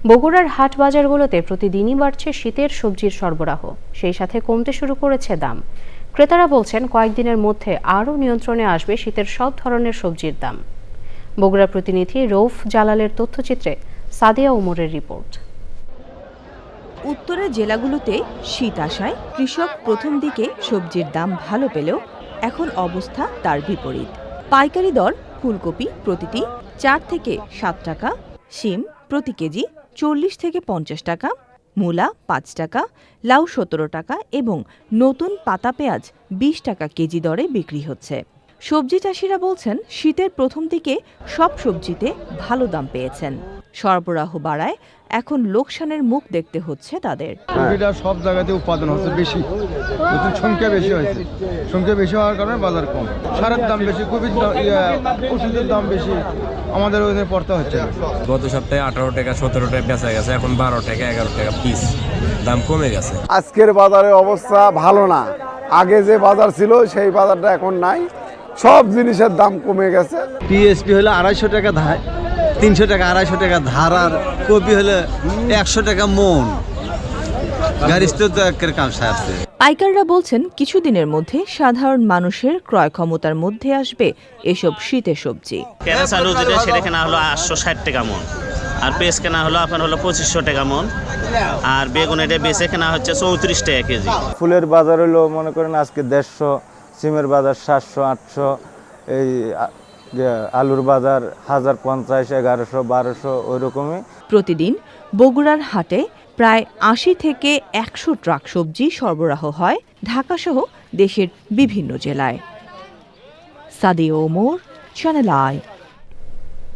বগুড়ার হাট বাজারগুলোতে প্রতিদিনই বাড়ছে শীতের সবজির সরবরাহ, সেই সাথে কমতে শুরু করেছে দাম। ক্রেতারা বলছেন কয়েকদিনের মধ্যে আরও নিয়ন্ত্রণে আসবে শীতের সব ধরনের সবজির দাম। বগুড়া প্রতিনিধি রৌফ জালালের তথ্যচিত্রে সাদিয়া ওমরের রিপোর্ট। উত্তরের জেলাগুলোতে শীত আসায় কৃষক প্রথম দিকে সবজির দাম ভালো পেলেও এখন অবস্থা তার বিপরীত। পাইকারি দর ফুলকপি প্রতিটি 4 থেকে 7 টাকা, শিম প্রতি কেজি 40 থেকে 50 টাকা, মূলা 5 টাকা, লাউ 17 টাকা এবং নতুন পাতা পেঁয়াজ 20 টাকা কেজি দরে বিক্রি হচ্ছে। সবজি চাষিরা বলছেন শীতের প্রথম দিকে সব সবজিতে ভালো দাম পেয়েছেন। সরবরাহ বাড়ায় এখন লোকসানের মুখ দেখতে হচ্ছে তাদের। কপিটা সব জায়গাতে উৎপাদন হচ্ছে বেশি, সংখ্যা বেশি হয়েছে। সংখ্যা বেশি হওয়ার কারণে বাজার কম, সারের দাম বেশি, কপির ওষুধের দাম বেশি, আমাদের ওখানে পড়তে হচ্ছে। গত সপ্তাহে 18 টাকা 17 টাকা বেচা গেছে, এখন 12 টাকা 11 টাকা পিস, দাম কমে গেছে। আজকের বাজারের অবস্থা ভালো না, আগে যে বাজার ছিল সেই বাজারটা এখন নাই, সব জিনিসের দাম কমে গেছে। টিএসপি হলো 250 টাকা ধার, 300 টাকা 250 টাকা ধার, আর কপি হলো 100 টাকা মন। পাইকাররা বলছেন কিছুদিনের মধ্যে সাধারণ মানুষের ক্রয় ক্ষমতার মধ্যে আসবে এসব শীতের সবজি। কেনা চালু যেটা সেটা কেনা হলো 860 টাকা মন, আর পেঁয়াজ কেনা হলো আপনার হলো 2500 টাকা মন, আর বেগুন এটা বেচে কেনা হচ্ছে 34 টাকা কেজি। ফুলের বাজার হলো মনে করেন আজকে 150, সিমের বাজার 700 800, এই আলুর বাজার 1050 1100 1200 ওই রকমই। প্রতিদিন বগুড়ার হাটে প্রায় 80 থেকে 100 ট্রাক সবজি সরবরাহ হয় ঢাকাসহ দেশের বিভিন্ন জেলায়। Sadia Omar, channel I.